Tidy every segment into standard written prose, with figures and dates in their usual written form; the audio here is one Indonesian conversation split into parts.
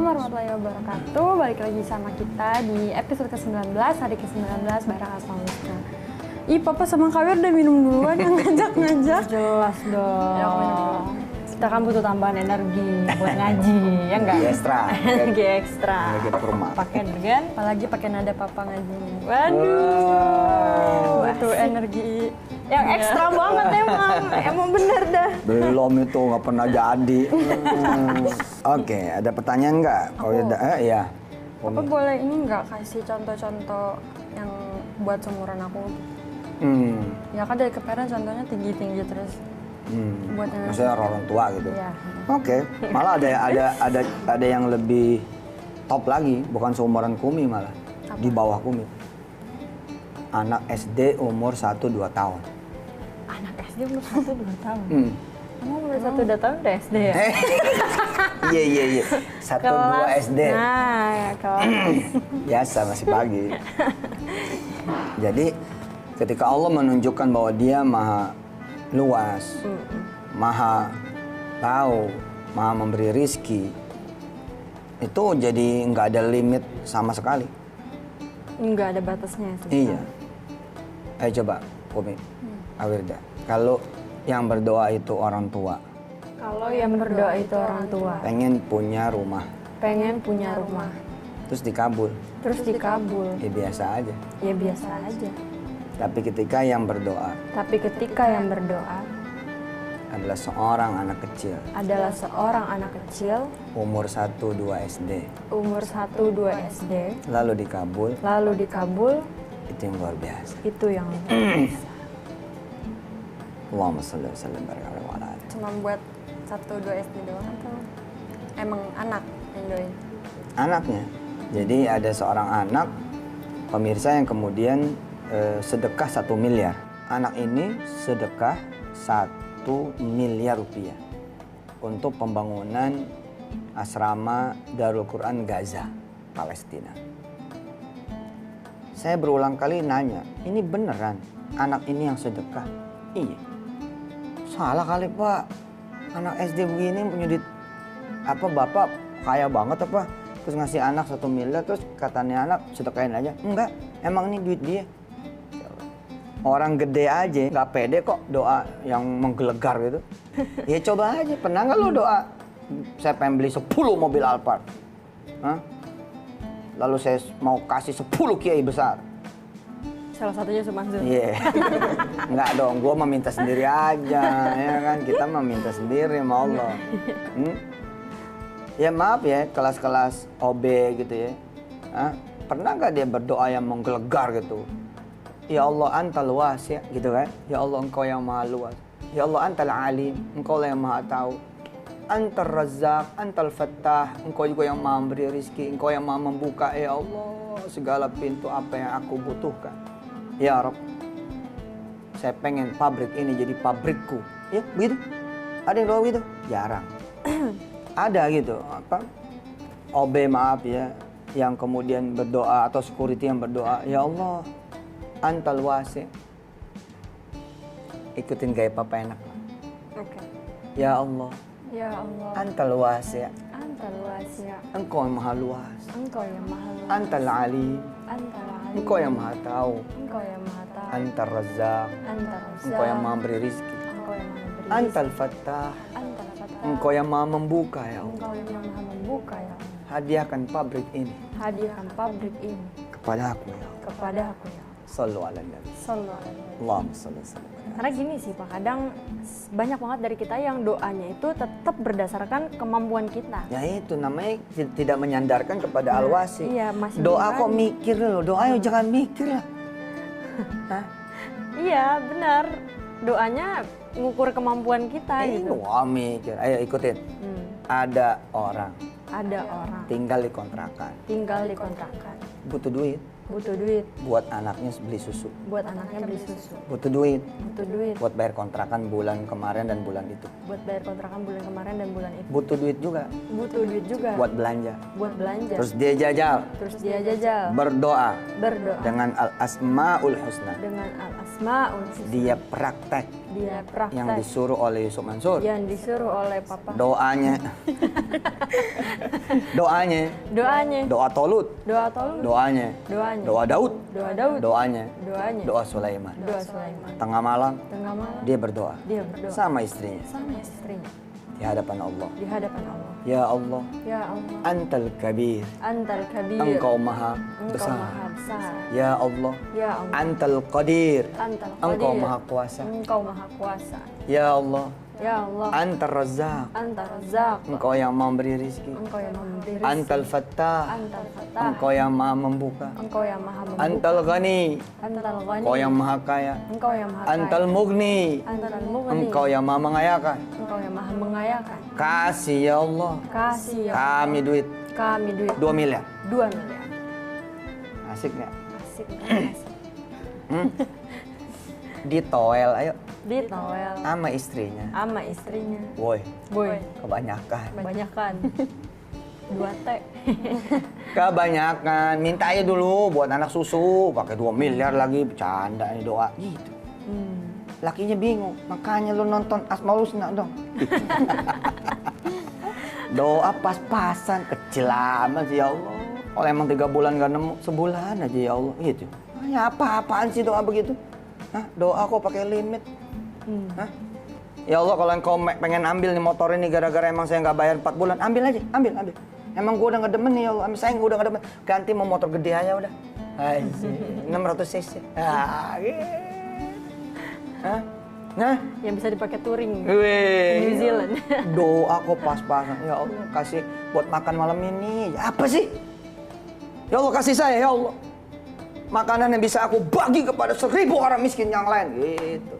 warahmatullahi wabarakatuh. Balik lagi sama kita di episode ke-19, hari ke-19 bareng Asma Wisna. Ih, Papa sama Kawir udah minum duluan yang ngajak-ngajak. Jelas dong. Ya, minum. Kita kan butuh tambahan energi buat ngaji, ya enggak? Ekstra. Energi ekstra. Energi kurma. Pakai dengan Apalagi pakai nada Papa ngaji. waduh, Butuh energi yang ekstra banget emang bener dah. Belum itu nggak pernah jadi. Oke, ada pertanyaan nggak? Kalau iya. Papa boleh ini nggak kasih contoh-contoh yang buat seumuran aku? Ya kan dari kemarin contohnya tinggi-tinggi terus. Buat yang Maksudnya orang tua gitu. Iya. Oke, malah ada yang lebih top lagi, bukan seumuran Kumi malah. Apa? Di bawah Kumi. Anak SD umur 1-2 tahun. Anak SD umur 1-2 tahun. Emang umur 1-2 tahun udah SD ya? Iya. 1-2 SD. Nah, ya kelas. Biasa masih pagi. Jadi ketika Allah menunjukkan bahwa Dia maha luas, maha tahu, maha memberi rizki, itu jadi nggak ada limit sama sekali. nggak ada batasnya sih. Iya. Ayo coba, Umi, Awirda. Kalau yang berdoa itu orang tua, Kalau yang berdoa itu orang tua, pengen punya rumah, pengen punya rumah, terus dikabul, terus dikabul, ya biasa aja. ya biasa aja. Tapi ketika yang berdoa Tapi ketika yang berdoa adalah seorang anak kecil, adalah seorang anak kecil, umur 1-2 SD, umur 1-2 SD, lalu dikabul, lalu dikabul, itu yang luar biasa. itu yang luar biasa. Allahumma shalli wa sallim barik alaihi wa ala alihi. Cuma buat 1-2 SD doang atau emang anak yang doain? Anaknya. Jadi ada seorang anak pemirsa yang kemudian sedekah 1 miliar. Anak ini sedekah 1 miliar rupiah untuk pembangunan asrama Darul Quran Gaza, Palestina. Saya berulang kali nanya, ini beneran anak ini yang sedekah? Iya. Salah kali Pak, anak SD begini punya duit, apa bapak kaya banget apa? Terus ngasih anak 1 miliar, terus katanya anak sedekahin aja. Enggak, emang ini duit dia. Orang gede aja nggak pede kok doa yang menggelegar gitu. Ya coba aja, pernah nggak lo doa, saya pengen beli 10 mobil Alphard. Hah? Lalu saya mau kasih 10 kiai besar. Salah satunya Sumanzul. Iya. Enggak dong, gue meminta sendiri aja, ya kan? Kita meminta sendiri sama Allah. Ya maaf ya, kelas-kelas OB gitu ya. Hah? Pernah nggak dia berdoa yang menggelegar gitu? Ya Allah antal wasi' gitu kan? Ya Allah engkau yang maha luas. Ya Allah antal alim, engkau yang maha tahu. Antar Razzaq, antal Fattah, engkau juga yang maha memberi rizki, engkau yang maha membuka. Ya Allah, segala pintu apa yang aku butuhkan. Ya Rabb, saya pengen pabrik ini jadi pabrikku. Ya begitu. Ada yang doa gitu? Jarang. Ada gitu, apa? OB maaf ya, yang kemudian berdoa atau security yang berdoa, ya Allah, antal wasi'. Ikutin gaya papa enak. Oke. Ya Allah, Ya Allah, antal wasi'. Antal wasi', Engkau yang maha luas. Engkau yang maha luas, Antal alim. Antal alim, Engkau yang maha tahu. Engkau yang maha tahu, Antar Razzaq. Antal Razzaq, Engkau yang maha beri rizki. Engkau yang maha beri Antal Fattah. rizki, Antal Fattah, Engkau yang maha membuka ya Allah. Engkau yang maha membuka ya Allah. Hadiahkan pabrik ini Hadiahkan pabrik ini kepada aku ya Allah. kepada aku ya Allah. Sallu ala nabi. Sallallahu alaihi wasallam. Allahumma salli wa sallim. Karena gini sih Pak, kadang banyak banget dari kita yang doanya itu tetap berdasarkan kemampuan kita. Ya itu namanya tidak menyandarkan kepada al-wasi. Iya, masih doa belum kok berani. mikir loh, doa ayo jangan mikir lah. Hah? Iya benar, doanya ngukur kemampuan kita gitu. Doa mikir, ayo ikutin. Ada orang Ada orang tinggal di kontrakan, tinggal di kontrakan, butuh duit butuh duit buat anaknya beli susu, buat anaknya beli susu, butuh duit butuh duit buat bayar kontrakan bulan kemarin dan bulan itu, buat bayar kontrakan bulan kemarin dan bulan itu, butuh duit juga butuh duit juga buat belanja. buat belanja. Terus dia jajal, Terus dia jajal, berdoa berdoa dengan al-asmaul husna. dengan al-asmaul husna. Dia praktek Dia praktek yang disuruh oleh Yusuf Mansur. yang disuruh oleh papa. Doanya Doanya. Doanya. Doa Tolut. Doa Tolut. Doanya. Doanya. Doa Daud. Doa Daud. Doanya. Doanya. Doa Sulaiman. Doa Sulaiman. Tengah malam Tengah malam dia berdoa dia berdoa sama istrinya sama istrinya di hadapan Allah. di hadapan Allah. Ya Allah, Ya Allah, Antal Kabir. Antal Kabir. Engkau maha Engkau besar. maha besar. Ya Allah, Ya Allah, Antal Qadir. Antal Engkau Qadir. maha kuasa. Engkau maha kuasa. Ya Allah, Ya Allah, Antar Razzaq. Antal Razak. Engkau yang memberi rizki. Engkau yang memberi rezeki. Antal Fattah. Antal Fatah. Engkau yang maha membuka. Engkau yang maha membuka. Antal Ghani. Antal Ghani. Engkau yang maha kaya. Engkau yang maha kaya. Antal Mughni. Antal Mughni. Engkau yang maha mengayakan. Engkau yang maha mengayakan. Kasih ya Allah. Kasih ya Kami duit kami duit 2 miliar. 2 miliar. Asik nggak? Asik asik. Ditoel, ayo. Di towel Sama istrinya. sama istrinya. Woi, Boy, kebanyakan. kebanyakan. 2T. Kebanyakan. Minta aja dulu buat anak susu. Pakai 2 miliar lagi. Bercanda ini doa. Gitu. Lakinya bingung. Makanya lu nonton Asmaul Husna dong. Doa pas-pasan. Kecil amat sih ya Allah. Kalau emang 3 bulan gak nemu, sebulan aja ya Allah. Gitu. Ya apa-apaan sih doa begitu? Hah? Doa kok pakai limit? Hah? Ya Allah, kalau engkau pengen ambil nih motor ini gara-gara emang saya nggak bayar 4 bulan, ambil aja, ambil. Emang gua udah nggak demen nih ya Allah, saya udah nggak demen. Ganti mau motor gede aja udah. 600 cc. Hah? Nah, Yang bisa dipakai touring. Wih. New Zealand. Doa kok pas-pasan. Ya Allah, kasih buat makan malam ini. Apa sih? Ya Allah, kasih saya ya Allah. Makanan yang bisa aku bagi kepada 1000 orang miskin yang lain. Gitu.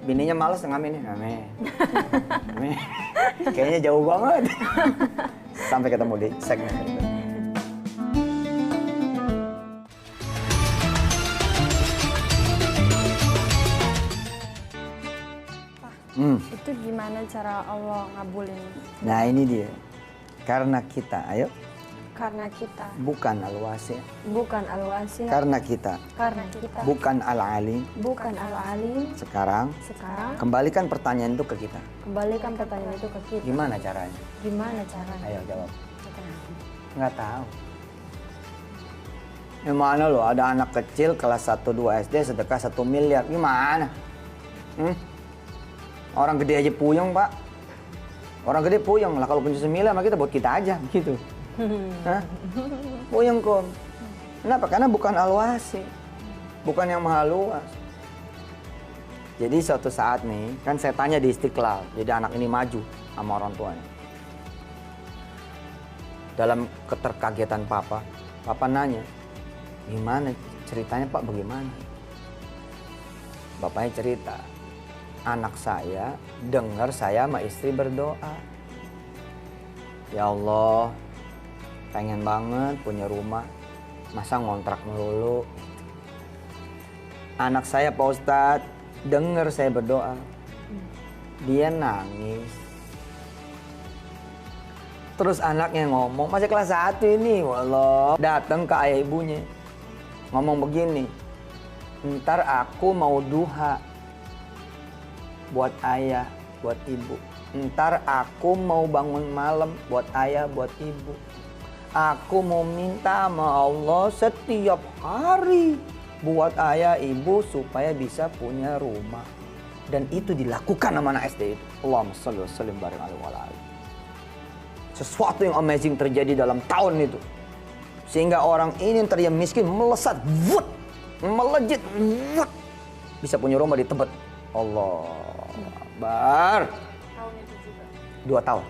Bininya malas ngamenin. Amin. Amin. Kayaknya jauh banget. Sampai ketemu di segmen berikutnya. Itu gimana cara Allah ngabulin? Nah ini dia. Karena kita, ayo. Karena kita Bukan al-wasi'. bukan al-wasi', Karena kita karena kita bukan al-alim. bukan al-alim. Sekarang Sekarang kembalikan pertanyaan itu ke kita. kembalikan pertanyaan itu ke kita. Gimana caranya? Gimana caranya? Ayo jawab. Katanya. Nggak tahu. Gimana loh, ada anak kecil kelas 1-2 SD sedekah 1 miliar. Gimana? Orang gede aja puyeng, Pak. Orang gede puyeng lah, kalau punya 9 mah kita buat kita aja gitu. Hah? Puyeng kok. Kenapa? Karena bukan al-wasi. Bukan yang maha luas. Jadi suatu saat nih, kan saya tanya di Istiqlal, jadi anak ini maju sama orang tuanya. Dalam keterkagetan papa nanya, gimana ceritanya Pak, bagaimana? Bapaknya cerita, anak saya dengar saya sama istri berdoa. Ya Allah, pengen banget punya rumah, masa ngontrak melulu. Anak saya Pak Ustadz, dengar saya berdoa, dia nangis. Terus anaknya ngomong, masih kelas 1 ini, wallah, datang ke ayah ibunya, ngomong begini, ntar aku mau duha buat ayah, buat ibu. Ntar aku mau bangun malam buat ayah, buat ibu. Aku mau minta sama Allah setiap hari buat ayah, ibu supaya bisa punya rumah. Dan itu dilakukan sama anak SD itu. Allahumma shalli wa sallim barik alaihi wa alihi. Sesuatu yang amazing terjadi dalam tahun itu. Sehingga orang ini ntar yang miskin melesat, melejit, bisa punya rumah di Tebet. Allah Akbar. Tahun itu juga. 2 tahun.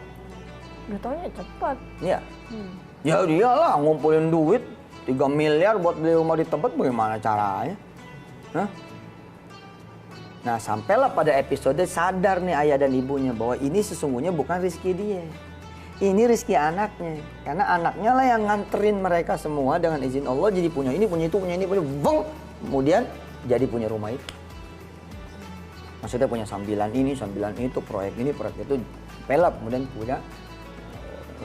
2 tahunnya cepat. Iya. Ya iyalah, ngumpulin duit 3 miliar buat beli rumah di Tebet, bagaimana caranya? Hah? Nah, sampailah pada episode sadar nih ayah dan ibunya bahwa ini sesungguhnya bukan rezeki dia. Ini rezeki anaknya. Karena anaknya lah yang nganterin mereka semua dengan izin Allah jadi punya ini, punya itu, punya ini, punya beng. Kemudian jadi punya rumah itu. Maksudnya punya sambilan ini, sambilan itu, proyek ini, proyek itu. Pelap, kemudian punya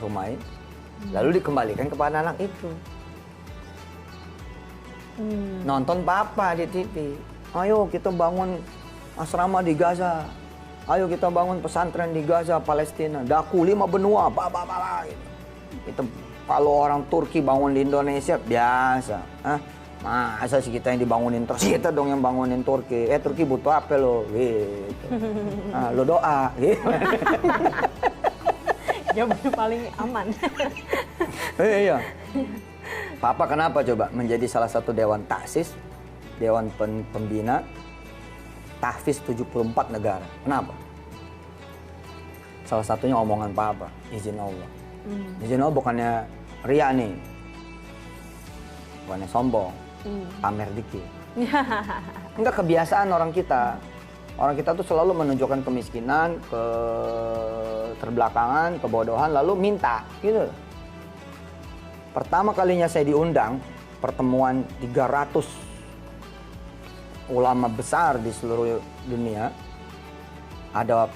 rumah ini. Lalu dikembalikan kepada anak itu. Nonton papa di TV. Ayo kita bangun asrama di Gaza. Ayo kita bangun pesantren di Gaza, Palestina. Daku 5 benua, gitu. Itu kalau orang Turki bangun di Indonesia biasa. Masa sih kita yang dibangunin terus? Kita dong yang bangunin Turki. Turki butuh apa lo? Gitu. Lo doa. Gitu. Jawabannya paling aman. Iya. Papa kenapa coba menjadi salah satu dewan taksis, dewan pembina, tahfiz 74 negara. Kenapa? Salah satunya omongan Papa, izin Allah. Izin Allah bukannya ria nih, bukannya sombong, pamer dikit. Enggak, kebiasaan orang kita. Orang kita tuh selalu menunjukkan kemiskinan, keterbelakangan, kebodohan, lalu minta, gitu. Pertama kalinya saya diundang, pertemuan 300 ulama besar di seluruh dunia. Ada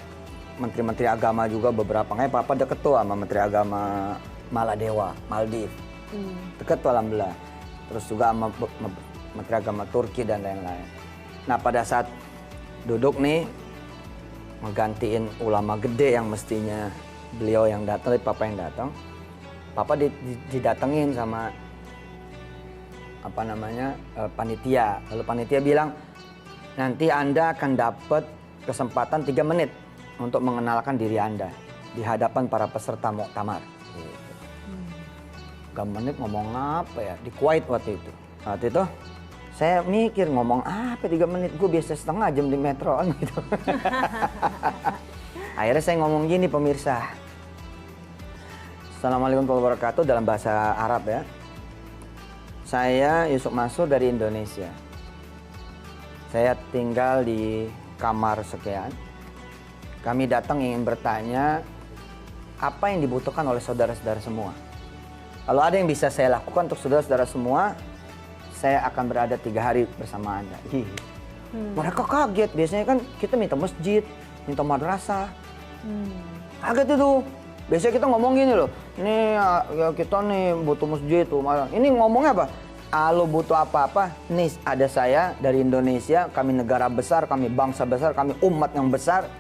menteri-menteri agama juga beberapa. Kayak Papa deket tuh sama menteri agama Maladewa, Maldives. Deket tuh alhamdulillah. Terus juga sama menteri agama Turki dan lain-lain. Nah pada saat duduk nih, menggantiin ulama gede yang mestinya beliau yang datang, Papa yang datang. Papa didatengin sama panitia. Lalu panitia bilang, nanti Anda akan dapat kesempatan 3 menit untuk mengenalkan diri Anda di hadapan para peserta muktamar. Gitu. 3 menit ngomong apa ya? Di Kuwait waktu itu. Waktu itu saya mikir ngomong apa 3 menit, gue biasa setengah jam di metro gitu. Akhirnya saya ngomong gini pemirsa. Assalamualaikum warahmatullahi wabarakatuh dalam bahasa Arab ya. Saya Yusuf Mansur dari Indonesia. Saya tinggal di kamar sekian. Kami datang ingin bertanya apa yang dibutuhkan oleh saudara-saudara semua. Kalau ada yang bisa saya lakukan untuk saudara-saudara semua, saya akan berada 3 hari bersama Anda. Mereka kaget, biasanya kan kita minta masjid, minta madrasah. Kaget itu. Biasanya kita ngomong gini loh, nih ya kita nih butuh masjid tuh. Ini ngomongnya apa? Lo butuh apa-apa, nih ada saya dari Indonesia, kami negara besar, kami bangsa besar, kami umat yang besar.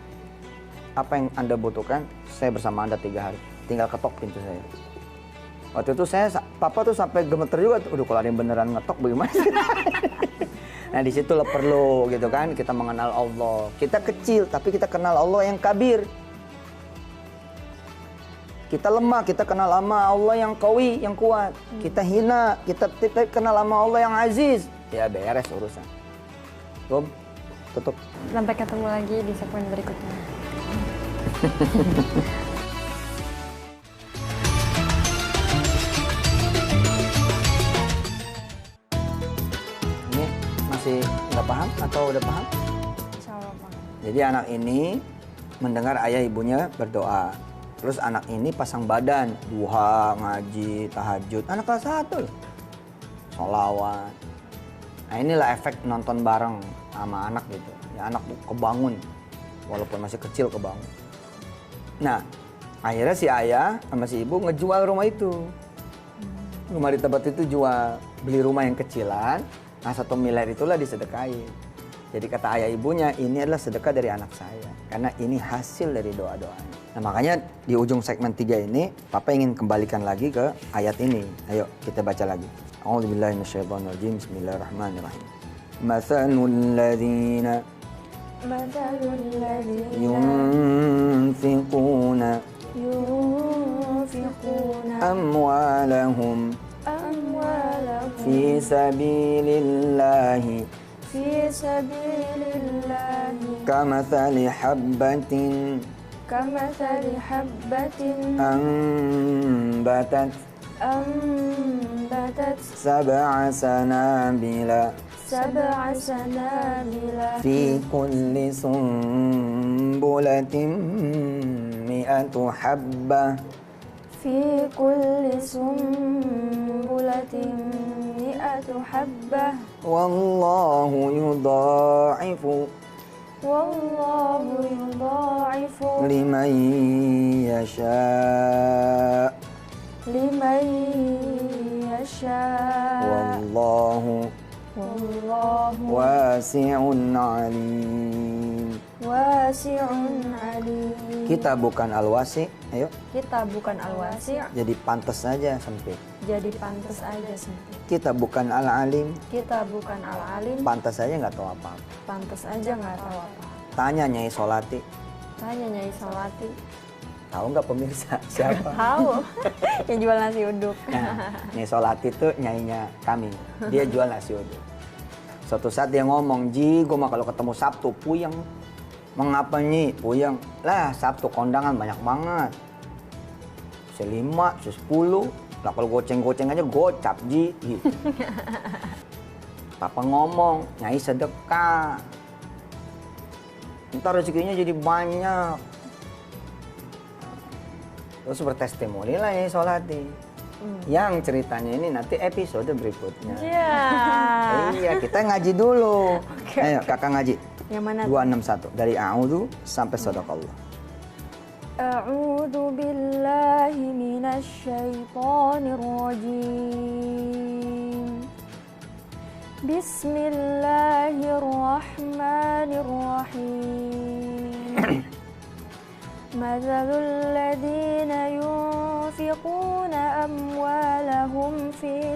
Apa yang Anda butuhkan, saya bersama Anda 3 hari. Tinggal ketok pintu saya. Waktu itu Papa tuh sampai gemeter juga. Udah kalau ada yang beneran ngetok bagaimana sih? Nah disitulah perlu gitu kan, kita mengenal Allah. Kita kecil tapi kita kenal Allah yang kabir. Kita lemah, kita kenal sama Allah yang qawi, yang kuat. Kita hina, kita kenal sama Allah yang aziz. Ya beres urusan. Tutup. Sampai ketemu lagi di segmen berikutnya. Ini masih nggak paham atau udah paham? Insya Allah, Pak. Jadi anak ini mendengar ayah ibunya berdoa. Terus anak ini pasang badan, duha, ngaji, tahajud. Anak kelas 1 loh. Sholawat. Nah inilah efek nonton bareng sama anak gitu. Ya anak kebangun. Walaupun masih kecil kebangun. Nah akhirnya si ayah sama si ibu ngejual rumah itu. Rumah di tempat itu jual. Beli rumah yang kecilan. Nah 1 miliar itulah disedekahin. Jadi kata ayah ibunya, ini adalah sedekah dari anak saya. Karena ini hasil dari doa-doanya. Nah makanya di ujung segmen 3 ini, Papa ingin kembalikan lagi ke ayat ini. Ayo kita baca lagi. A'udzubillahi minasyaitonirrajim. Bismillahirrahmanirrahim. Mathalul ladzina yunfiquna amwalahum fi sabilillahi kamathali habbatin أنبتت سبع سنابل في كل سنبلة 100 حبة والله يضاعف لمن يشاء والله واسع عليم. wasi'un alim. Kita bukan al-wasi, ayo. Kita bukan al-wasi', Jadi pantas saja sempit. jadi pantas aja sempit. Kita bukan al-alim, Kita bukan al-alim, pantas saja nggak tahu apa-apa. pantas aja nggak tahu apa. Tanya Nyai Solati, Tanya Nyai Solati, tahu nggak pemirsa siapa? tahu yang jual nasi uduk. Nah, Nyai Solati itu nyainya kami. Dia jual nasi uduk. Suatu saat dia ngomong, Ji, gue mah kalau ketemu Sabtu puyeng. Mengapa Nyi? Puyeng. Lah, Sabtu kondangan banyak banget. 5, 10. Lah kalau goceng-goceng aja gocap, Ji. Gitu. Papa ngomong, Nyai sedekah. Ntar rezekinya jadi banyak. Terus bertestimoni lah Nyai Solati. Yang ceritanya ini nanti episode berikutnya. Iya. Iya, kita ngaji dulu. Ayo, kakak ngaji. Yang mana? 261 dari a'udzu sampai sadaqallah. A'udzu billahi minasy syaithanir rajim. Bismillahirrahmanirrahim. Mathalul ladzina yunfiquna amwalahum fi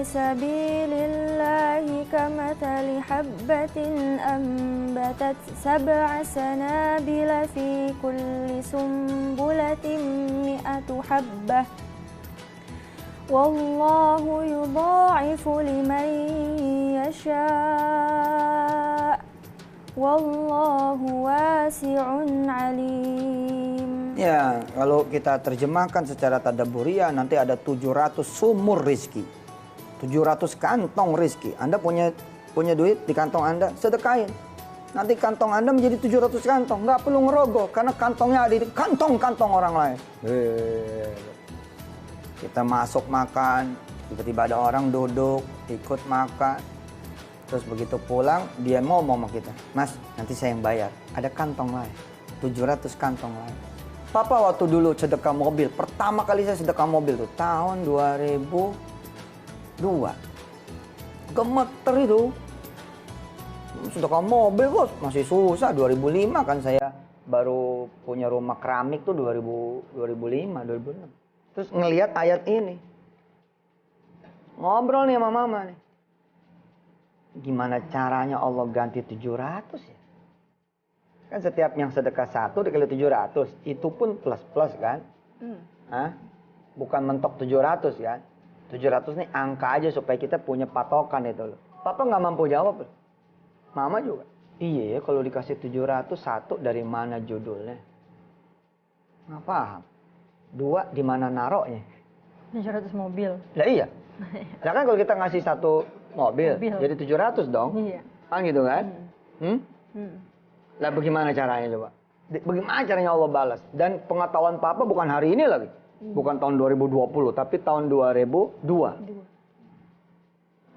sabilillahi kamathali habbatin ambatat sab'a sanabila fi kulli sumbulatin mi'atu habbah wallahu yudha'ifu liman yasha' wallahu wasi'un alim. Ya, kalau kita terjemahkan secara tadabburiah nanti ada 700 sumur rizki. 700 kantong rizki. Anda punya duit di kantong Anda, sedekahin. Nanti kantong Anda menjadi 700 kantong. Nggak perlu ngerogoh, karena kantongnya ada di kantong-kantong orang lain. Kita masuk makan, tiba-tiba ada orang duduk, ikut makan. Terus begitu pulang, dia ngomong sama kita, Mas, nanti saya yang bayar. Ada kantong lain, 700 kantong lain. Papa waktu dulu sedekah mobil, pertama kali saya sedekah mobil tuh, tahun 2002. Gemeter itu. Sedekah mobil bos, masih susah. 2005 kan saya baru punya rumah keramik tuh 2005, 2006. Terus ngelihat ayat ini. Ngobrol nih sama mama nih. Gimana caranya Allah ganti 700 ya? Kan setiap yang sedekah 1 dikali 700, itu pun plus-plus kan? Hah? Bukan mentok 700 kan? 700 nih angka aja supaya kita punya patokan itu loh. Papa nggak mampu jawab loh. Mama juga. Iya ya kalau dikasih 700, 1 dari mana judulnya? Nggak paham. 2 di mana naroknya? 700 mobil. Lah iya. Nah kan kalau kita ngasih 1 mobil, jadi 700 dong. Iya. Kan gitu kan? Lah bagaimana caranya coba? Bagaimana caranya Allah balas? Dan pengetahuan Papa bukan hari ini lagi. Bukan tahun 2020, tapi tahun 2002.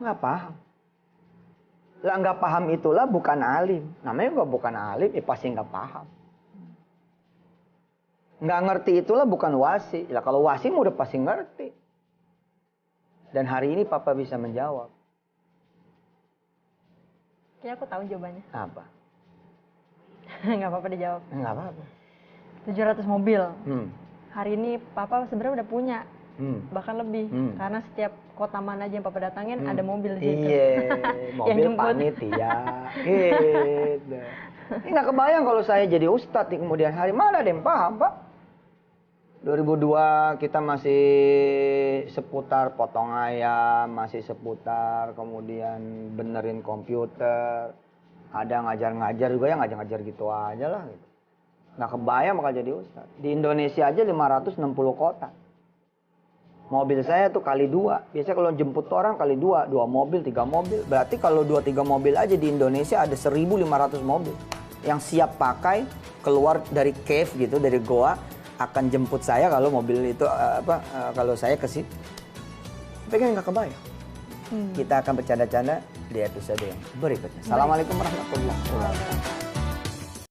Nggak paham. Lah nggak paham itulah bukan alim. Namanya juga bukan alim, pasti nggak paham. Nggak ngerti itulah bukan wasi. Lah kalau wasi udah pasti ngerti. Dan hari ini Papa bisa menjawab. Kayaknya aku tahu jawabannya. Apa? Nggak apa-apa dijawab. Nggak apa-apa. 700 mobil. Hari ini Papa sebenarnya udah punya. Bahkan lebih. Karena setiap kota mana aja yang Papa datangin ada mobil di situ. Iya, mobil panitia. Gitu. Ini nggak kebayang kalau saya jadi ustadz di kemudian hari. Mana ada yang paham, Pak? 2002 kita masih seputar potong ayam, masih seputar kemudian benerin komputer. Ada ngajar-ngajar juga, yang ngajar-ngajar gitu aja lah. Gitu. Nggak kebayang bakal jadi ustadz. Di Indonesia aja 560 kota. Mobil saya tuh kali 2. Biasanya kalau jemput orang kali 2 mobil, 3 mobil. Berarti kalau 2-3 mobil aja di Indonesia ada 1.500 mobil. Yang siap pakai, keluar dari cave gitu, dari goa. Akan jemput saya kalau mobil itu kalau saya ke situ. Tapi kan nggak kebayang. Kita akan bercanda-canda di episode yang berikutnya. Assalamualaikum warahmatullahi wabarakatuh.